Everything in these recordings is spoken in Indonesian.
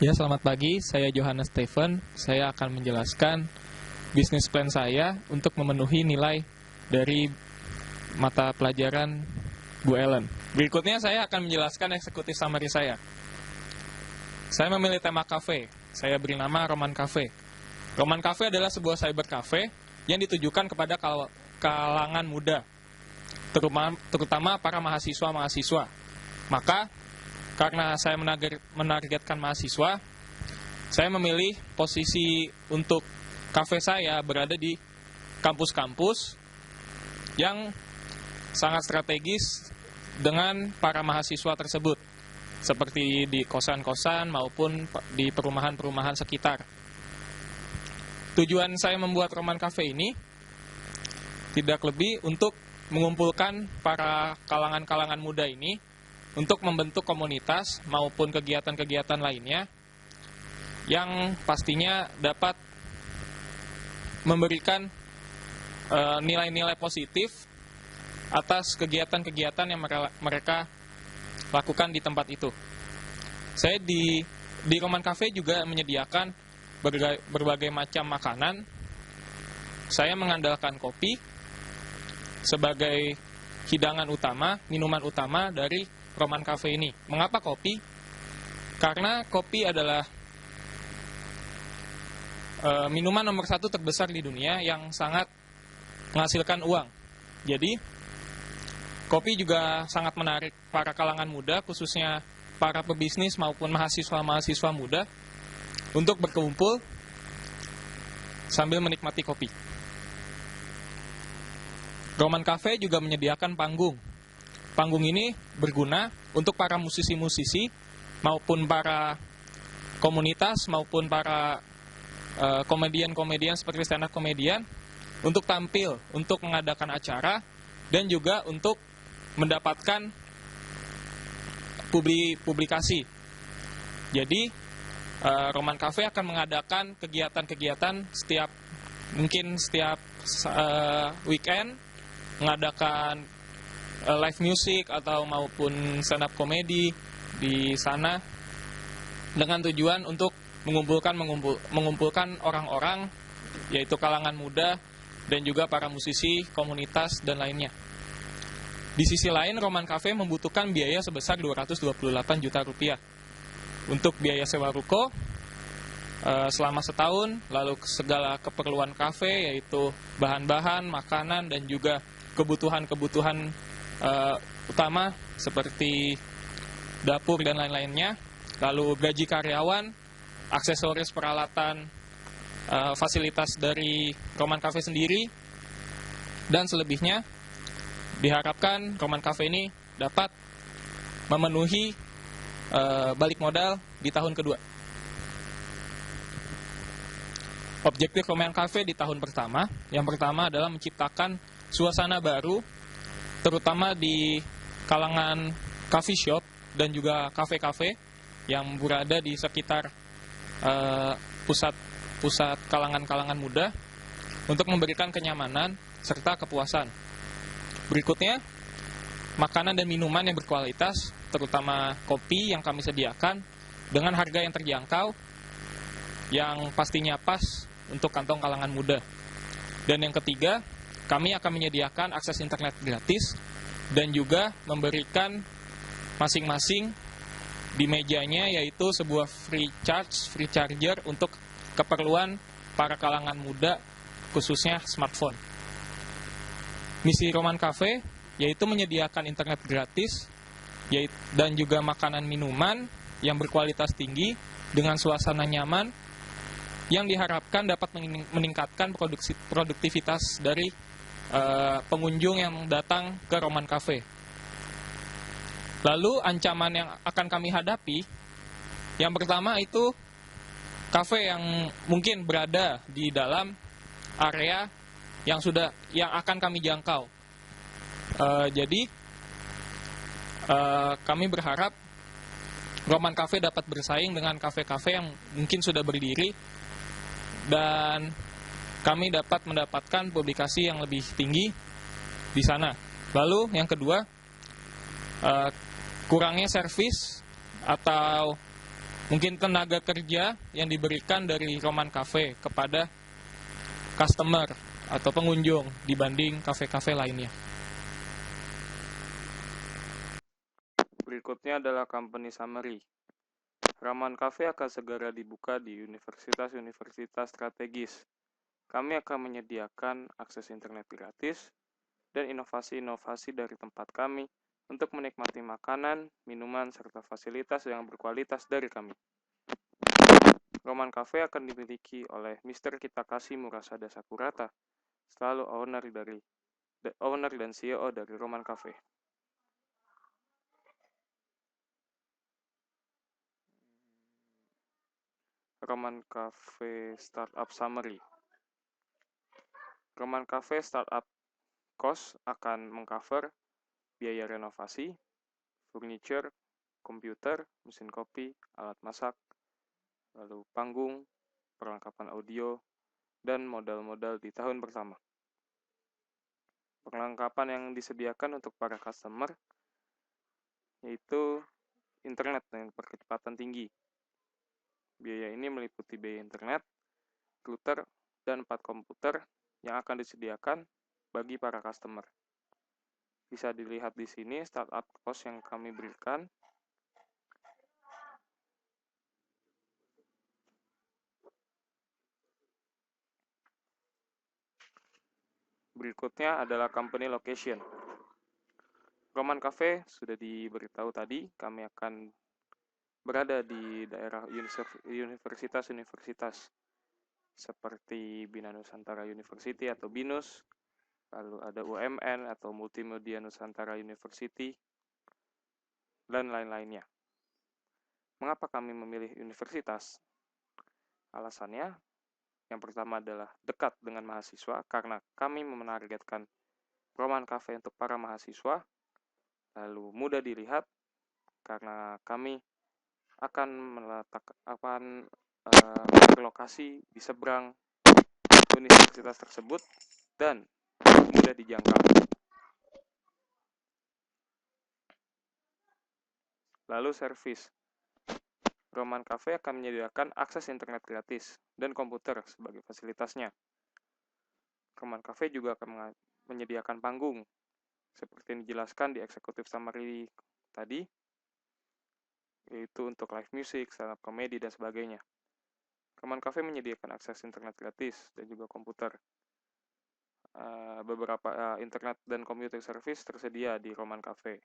Ya, selamat pagi. Saya Johannes Steven. Saya akan menjelaskan bisnis plan saya untuk memenuhi nilai dari mata pelajaran Bu Ellen. Berikutnya saya akan menjelaskan eksekutif summary saya. Saya memilih tema cafe. Saya beri nama Roman Cafe. Roman Cafe adalah sebuah cyber cafe yang ditujukan kepada kalangan muda, terutama para mahasiswa-mahasiswa. Maka karena saya menargetkan mahasiswa, saya memilih posisi untuk kafe saya berada di kampus-kampus yang sangat strategis dengan para mahasiswa tersebut, seperti di kosan-kosan maupun di perumahan-perumahan sekitar. Tujuan saya membuat Roman Cafe ini tidak lebih untuk mengumpulkan para kalangan-kalangan muda ini untuk membentuk komunitas maupun kegiatan-kegiatan lainnya yang pastinya dapat memberikan nilai-nilai positif atas kegiatan-kegiatan yang mereka lakukan di tempat itu. Saya di Roman Cafe juga menyediakan berbagai macam makanan. Saya mengandalkan kopi sebagai hidangan utama, minuman utama dari Roman Cafe ini. Mengapa kopi? Karena kopi adalah minuman nomor 1 terbesar di dunia yang sangat menghasilkan uang. Jadi, kopi juga sangat menarik para kalangan muda, khususnya para pebisnis maupun mahasiswa-mahasiswa muda, untuk berkumpul sambil menikmati kopi. Roman Cafe juga menyediakan panggung. Panggung ini berguna untuk para musisi-musisi maupun para komunitas maupun para komedian-komedian seperti stand up komedian untuk tampil, untuk mengadakan acara dan juga untuk mendapatkan publikasi. Jadi Roman Cafe akan mengadakan kegiatan-kegiatan setiap weekend, mengadakan live music atau maupun stand up komedi di sana dengan tujuan untuk mengumpulkan orang-orang, yaitu kalangan muda dan juga para musisi, komunitas dan lainnya. Di sisi lain, Roman Cafe membutuhkan biaya sebesar 228 juta rupiah untuk biaya sewa ruko selama setahun, lalu segala keperluan kafe yaitu bahan-bahan, makanan dan juga kebutuhan-kebutuhan utama seperti dapur dan lain-lainnya, lalu gaji karyawan, aksesoris peralatan, fasilitas dari Roman Cafe sendiri, dan selebihnya. Diharapkan Roman Cafe ini dapat memenuhi balik modal di tahun kedua. Objektif Roman Cafe di tahun pertama, yang pertama adalah menciptakan suasana baru, terutama di kalangan coffee shop dan juga kafe-kafe yang berada di sekitar pusat kalangan-kalangan muda untuk memberikan kenyamanan serta kepuasan. Berikutnya, makanan dan minuman yang berkualitas, terutama kopi yang kami sediakan dengan harga yang terjangkau, yang pastinya pas untuk kantong kalangan muda. Dan yang ketiga, kami akan menyediakan akses internet gratis dan juga memberikan masing-masing di mejanya yaitu sebuah free charger untuk keperluan para kalangan muda, khususnya smartphone. Misi Roman Cafe yaitu menyediakan internet gratis dan juga makanan minuman yang berkualitas tinggi dengan suasana nyaman yang diharapkan dapat meningkatkan produktivitas dari pengunjung yang datang ke Roman Cafe. Lalu ancaman yang akan kami hadapi, yang pertama itu kafe yang mungkin berada di dalam area yang akan kami jangkau. Jadi kami berharap Roman Cafe dapat bersaing dengan kafe-kafe yang mungkin sudah berdiri dan kami dapat mendapatkan publikasi yang lebih tinggi di sana. Lalu yang kedua, kurangnya servis atau Mungkin tenaga kerja yang diberikan dari Roman Cafe kepada customer atau pengunjung dibanding kafe-kafe lainnya. Berikutnya adalah company summary. Roman Cafe akan segera dibuka di universitas-universitas strategis. Kami akan menyediakan akses internet gratis dan inovasi-inovasi dari tempat kami untuk menikmati makanan, minuman, serta fasilitas yang berkualitas dari kami. Roman Cafe akan dimiliki oleh Mr. Kitakashi Murasada Sakurata, selalu owner dan CEO dari Roman Cafe. Roman Cafe Startup Summary. Roman Cafe Startup Cost akan mengcover biaya renovasi, furniture, komputer, mesin kopi, alat masak, lalu panggung, perlengkapan audio, dan modal-modal di tahun pertama. Perlengkapan yang disediakan untuk para customer yaitu internet dengan percepatan tinggi. Biaya ini meliputi biaya internet, router, dan 4 komputer yang akan disediakan bagi para customer. Bisa dilihat di sini startup cost yang kami berikan. Berikutnya adalah company location. Roman Cafe sudah diberitahu tadi, kami akan berada di daerah universitas-universitas seperti Bina Nusantara University atau BINUS, lalu ada UMN atau Multimedia Nusantara University, dan lain-lainnya. Mengapa kami memilih universitas? Alasannya, yang pertama adalah dekat dengan mahasiswa, karena kami menargetkan Roman Cafe untuk para mahasiswa, lalu mudah dilihat, karena kami akan berlokasi di seberang universitas tersebut dan mudah dijangkau. Lalu servis. Roman Cafe akan menyediakan akses internet gratis dan komputer sebagai fasilitasnya. Roman Cafe juga akan menyediakan panggung, seperti yang dijelaskan di eksekutif summary tadi, yaitu untuk live music, stand up comedy, dan sebagainya. Roman Cafe menyediakan akses internet gratis dan juga komputer. Beberapa internet dan computer service tersedia di Roman Cafe,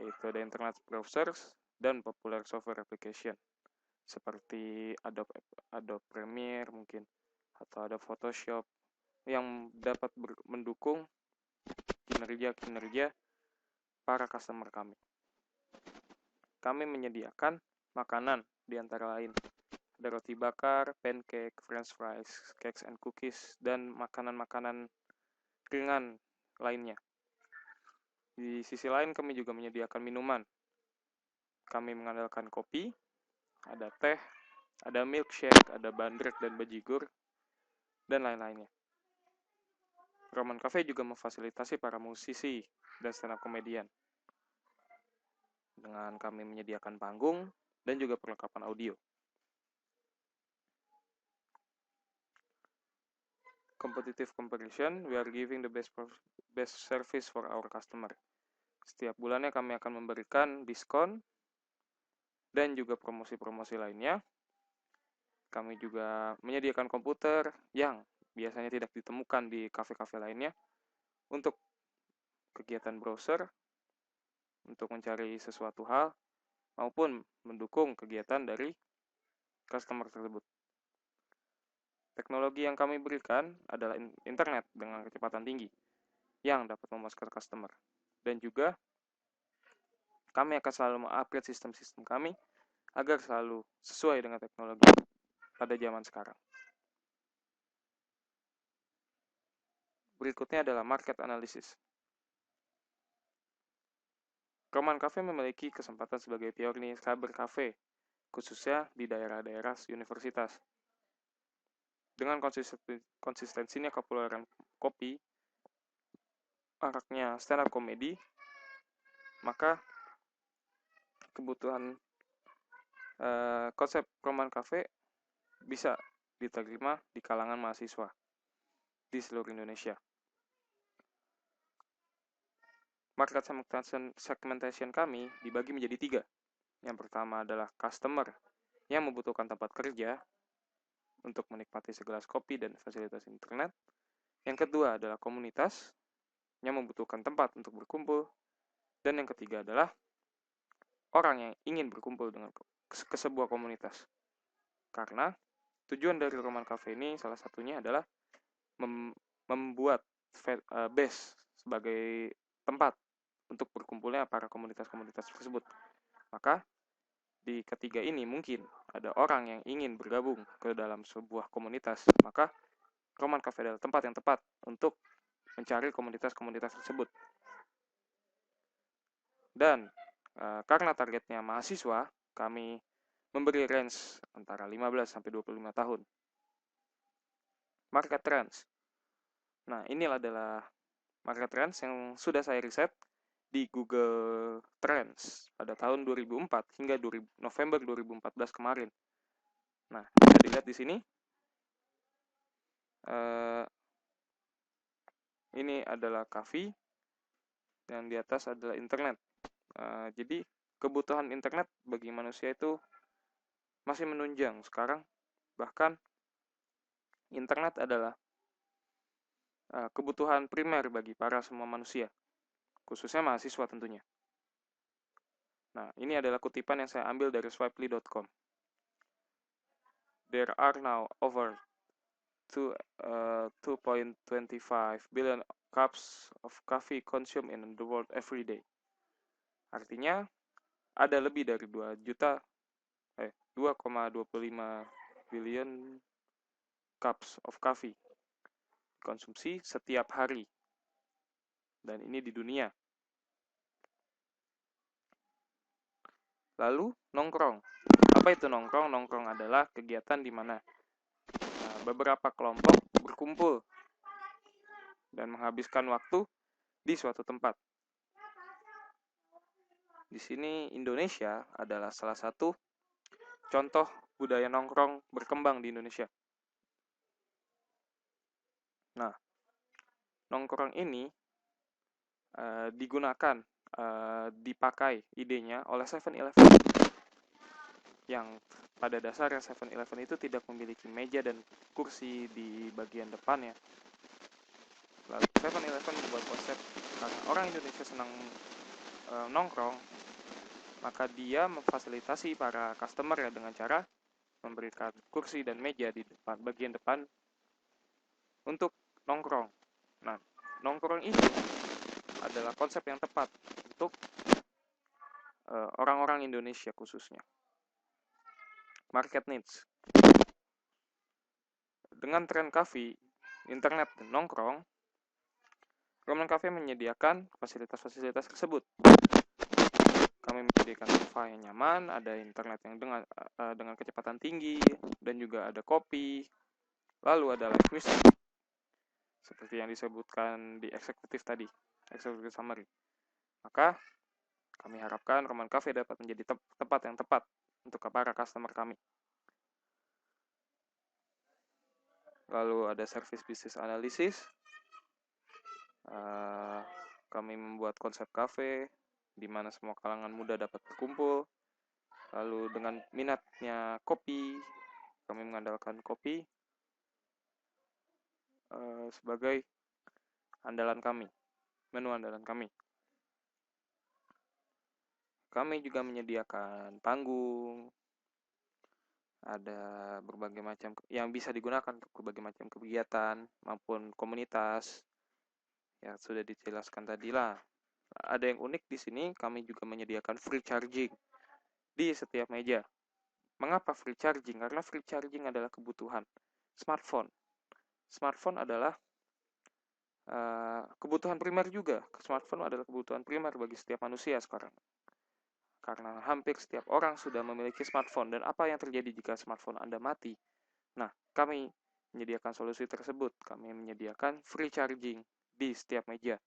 yaitu ada internet browsers dan popular software application seperti Adobe Premiere mungkin atau ada Photoshop yang dapat mendukung kinerja para customer kami. Kami menyediakan makanan di antara lain ada roti bakar, pancake, french fries, cakes and cookies, dan makanan-makanan ringan lainnya. Di sisi lain kami juga menyediakan minuman. Kami mengandalkan kopi, ada teh, ada milkshake, ada bandrek dan bajigur, dan lain-lainnya. Roman Cafe juga memfasilitasi para musisi dan stand up comedian dengan kami menyediakan panggung dan juga perlengkapan audio. Competitive comparison, we are giving the best service for our customer. Setiap bulannya kami akan memberikan diskon dan juga promosi-promosi lainnya. Kami juga menyediakan komputer yang biasanya tidak ditemukan di kafe-kafe lainnya untuk kegiatan browser, untuk mencari sesuatu hal, maupun mendukung kegiatan dari customer tersebut. Teknologi yang kami berikan adalah internet dengan kecepatan tinggi yang dapat memuaskan customer. Dan juga kami akan selalu mengupgrade sistem-sistem kami agar selalu sesuai dengan teknologi pada zaman sekarang. Berikutnya adalah market analysis. Roman Cafe memiliki kesempatan sebagai pionir cyber cafe, khususnya di daerah-daerah universitas. Dengan konsistensinya kepopuleran kopi, maraknya stand up comedy, maka kebutuhan konsep Roman Cafe bisa diterima di kalangan mahasiswa di seluruh Indonesia. Market segmentation kami dibagi menjadi 3. Yang pertama adalah customer yang membutuhkan tempat kerja untuk menikmati segelas kopi dan fasilitas internet. Yang kedua adalah komunitas yang membutuhkan tempat untuk berkumpul. Dan yang ketiga adalah orang yang ingin berkumpul dengan ke sebuah komunitas. Karena tujuan dari Roman Cafe ini salah satunya adalah membuat base sebagai tempat untuk berkumpulnya para komunitas-komunitas tersebut. Maka di ketiga ini mungkin ada orang yang ingin bergabung ke dalam sebuah komunitas, maka Roman Cafe adalah tempat yang tepat untuk mencari komunitas-komunitas tersebut. Dan karena targetnya mahasiswa, kami memberi range antara 15 sampai 25 tahun. Market trends. Nah, inilah adalah market trends yang sudah saya riset di Google Trends pada tahun 2004 hingga November 2014 kemarin. Nah, bisa dilihat di sini. Ini adalah kafe dan di atas adalah internet. Jadi kebutuhan internet bagi manusia itu masih menunjang sekarang. Bahkan internet adalah kebutuhan primer bagi para semua manusia, khususnya mahasiswa tentunya. Nah, ini adalah kutipan yang saya ambil dari swipely.com. There are now over 2.25 billion cups of coffee consumed in the world every day. Artinya, ada lebih dari 2,25 billion cups of coffee konsumsi setiap hari. Dan ini di dunia. Lalu, nongkrong. Apa itu nongkrong? Nongkrong adalah kegiatan di mana beberapa kelompok berkumpul dan menghabiskan waktu di suatu tempat. Di sini Indonesia adalah salah satu contoh budaya nongkrong berkembang di Indonesia. Nah, nongkrong ini dipakai idenya oleh 7-Eleven yang pada dasarnya 7-Eleven itu tidak memiliki meja dan kursi di bagian depannya. Lalu 7-Eleven membuat konsep karena orang Indonesia senang nongkrong, maka dia memfasilitasi para customer ya dengan cara memberikan kursi dan meja di bagian depan untuk nongkrong. Nah, nongkrong ini adalah konsep yang tepat untuk orang-orang Indonesia khususnya. Market needs. Dengan tren kafe, internet, dan nongkrong, Roman Cafe menyediakan fasilitas-fasilitas tersebut. Kami menyediakan sofa yang nyaman, ada internet yang dengan kecepatan tinggi, dan juga ada kopi. Lalu ada live music, seperti yang disebutkan di eksekutif tadi, eksekutif summary. Maka kami harapkan Roman Cafe dapat menjadi tempat yang tepat untuk para customer kami. Lalu ada service business analysis. Kami membuat konsep cafe di mana semua kalangan muda dapat berkumpul. Lalu dengan minatnya kopi, kami mengandalkan kopi sebagai andalan kami, menu andalan kami. Kami juga menyediakan panggung, ada berbagai macam yang bisa digunakan untuk berbagai macam kegiatan maupun komunitas. Ya, sudah dijelaskan tadi lah. Ada yang unik di sini, kami juga menyediakan free charging di setiap meja. Mengapa free charging? Karena free charging adalah kebutuhan smartphone. Smartphone adalah kebutuhan primer juga. Smartphone adalah kebutuhan primer bagi setiap manusia sekarang. Karena hampir setiap orang sudah memiliki smartphone. Dan apa yang terjadi jika smartphone Anda mati? Nah, kami menyediakan solusi tersebut. Kami menyediakan free charging di setiap meja.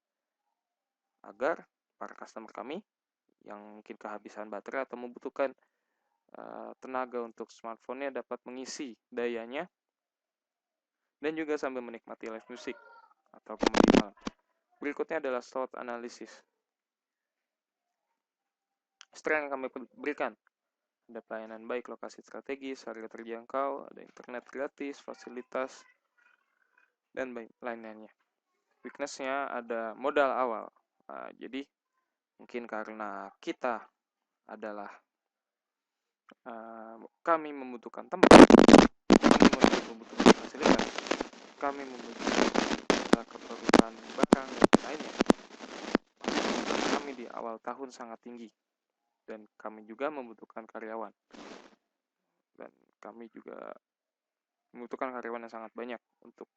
Agar para customer kami yang mungkin kehabisan baterai atau membutuhkan tenaga untuk smartphone-nya dapat mengisi dayanya dan juga sambil menikmati live music atau komedi malam. Berikutnya adalah SWOT analysis. Strength yang kami berikan, ada pelayanan baik, lokasi strategis, harga terjangkau, ada internet gratis, fasilitas, dan lain-lainnya. Weakness-nya ada modal awal. Jadi mungkin karena kita adalah kami membutuhkan tempat, kami membutuhkan fasilitas, kami membutuhkan keperluan barang dan lainnya. Kami di awal tahun sangat tinggi dan kami juga membutuhkan karyawan. Dan kami juga membutuhkan karyawan yang sangat banyak untuk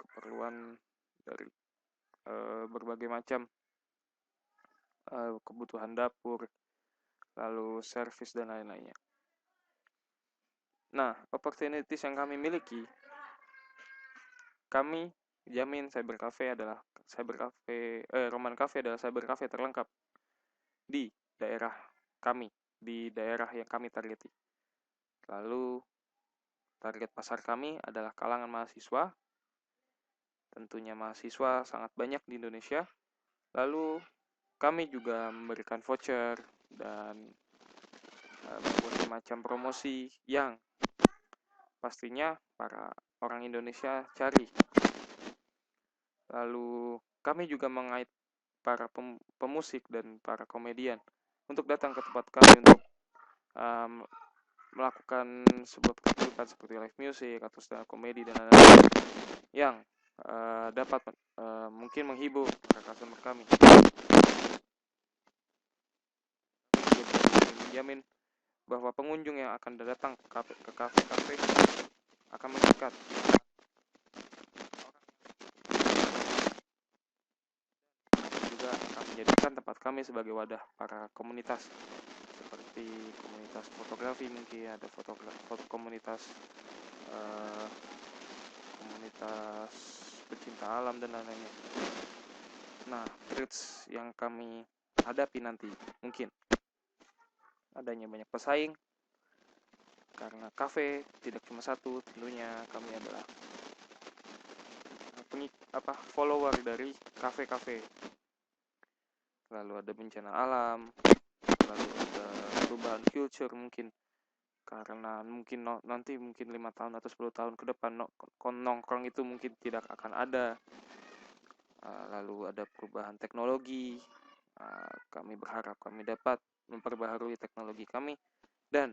keperluan dari berbagai macam kebutuhan dapur, lalu servis dan lain-lainnya. Nah, opportunities yang kami miliki, kami jamin Roman Cafe adalah cyber cafe terlengkap di daerah kami, di daerah yang kami targeti. Lalu target pasar kami adalah kalangan mahasiswa. Tentunya mahasiswa sangat banyak di Indonesia. Lalu kami juga memberikan voucher dan berbagai macam promosi yang pastinya para orang Indonesia cari. Lalu kami juga mengait para pemusik dan para komedian untuk datang ke tempat kami untuk melakukan sebuah pertunjukan seperti live music atau stand up comedy dan lain-lain yang dapat mungkin menghibur para customer kami. Menjamin bahwa pengunjung yang akan datang ke kafe akan meningkat. Juga akan menjadikan tempat kami sebagai wadah para komunitas seperti komunitas fotografi, mungkin ada komunitas pecinta alam dan lain-lainnya. Nah, threats yang kami hadapi nanti mungkin adanya banyak pesaing, karena kafe tidak cuma satu, tentunya kami adalah follower dari kafe-kafe. Lalu ada bencana alam, lalu ada perubahan culture mungkin, karena mungkin nanti 5 tahun atau 10 tahun ke depan nongkrong itu mungkin tidak akan ada. Lalu ada perubahan teknologi, kami berharap kami dapat memperbaharui teknologi kami dan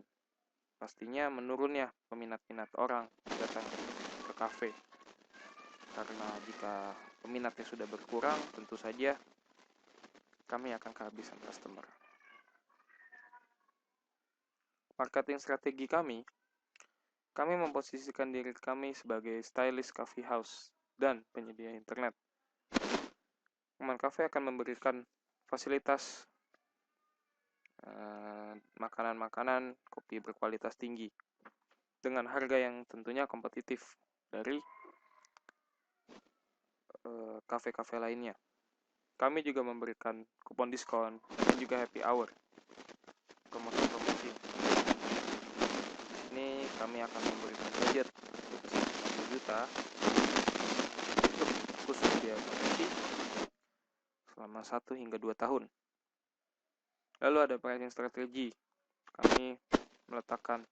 pastinya menurunnya peminat-minat orang datang ke kafe, karena jika peminatnya sudah berkurang tentu saja kami akan kehabisan customer. Marketing strategi kami memposisikan diri kami sebagai stylist coffee house dan penyedia internet. Roman Cafe akan memberikan fasilitas makanan-makanan, kopi berkualitas tinggi dengan harga yang tentunya kompetitif dari kafe-kafe lainnya. Kami juga memberikan kupon diskon dan juga happy hour, promosi. Ini kami akan memberikan budget 1 juta untuk khusus biaya promosi selama 1 hingga 2 tahun. Lalu ada pricing strategi. Kami meletakkan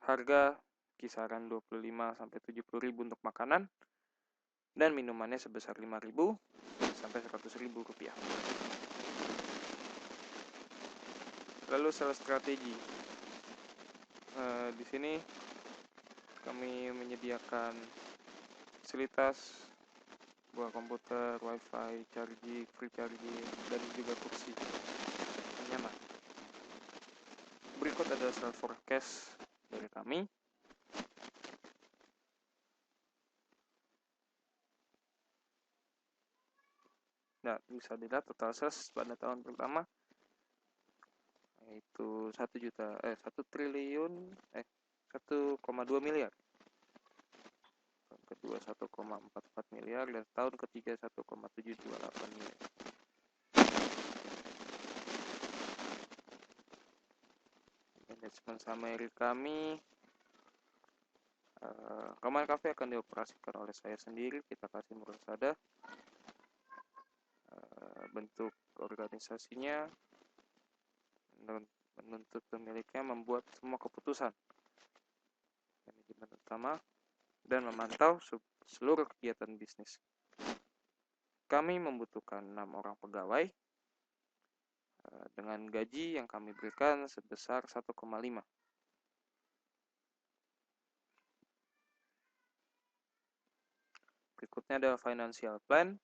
harga kisaran 25 sampai 70 ribu untuk makanan dan minumannya sebesar 5.000 sampai 100.000 rupiah. Lalu sales strategi. Di sini kami menyediakan fasilitas buah komputer, wifi, charging, free charging, dan juga kursi nyaman. Berikut adalah sales forecast dari kami. Nah, bisa dilihat total sales pada tahun pertama yaitu 1,2 miliar. Tahun kedua 1,44 miliar dan tahun ketiga 1,728 miliar. Management summary kami, Roman Cafe akan dioperasikan oleh saya sendiri. Kita kasih Murasada. Bentuk organisasinya menuntut pemiliknya membuat semua keputusan, manajemen utama, dan memantau seluruh kegiatan bisnis. Kami membutuhkan 6 orang pegawai dengan gaji yang kami berikan sebesar 1,5. Berikutnya ada financial plan.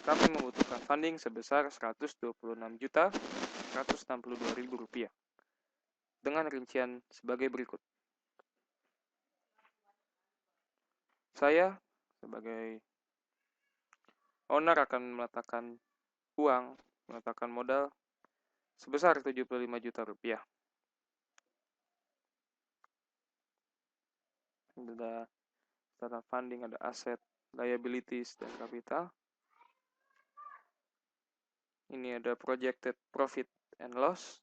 Kami membutuhkan funding sebesar Rp126.162.000 dengan rincian sebagai berikut. Saya sebagai owner akan meletakkan modal sebesar Rp75 juta. Ada data funding, ada aset, liabilities, dan capital. Ini ada projected profit and loss.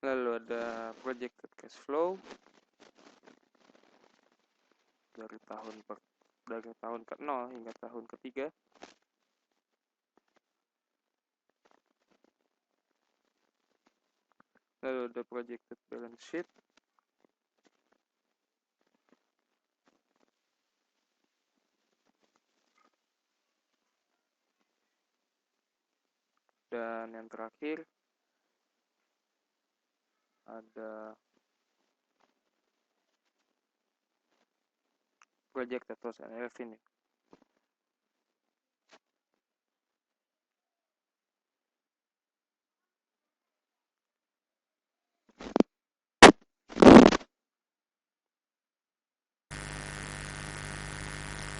Lalu ada projected cash flow dari tahun ke-0 hingga tahun ke-3. Lalu ada projected balance sheet. Dan yang terakhir ada projected loss and revenue.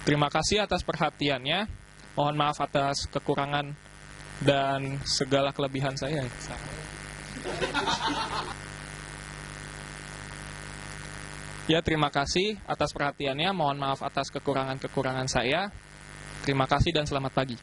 Terima kasih atas perhatiannya. Mohon maaf atas kekurangan dan segala kelebihan saya. Ya, terima kasih atas perhatiannya. Mohon maaf atas kekurangan-kekurangan saya. Terima kasih dan selamat pagi.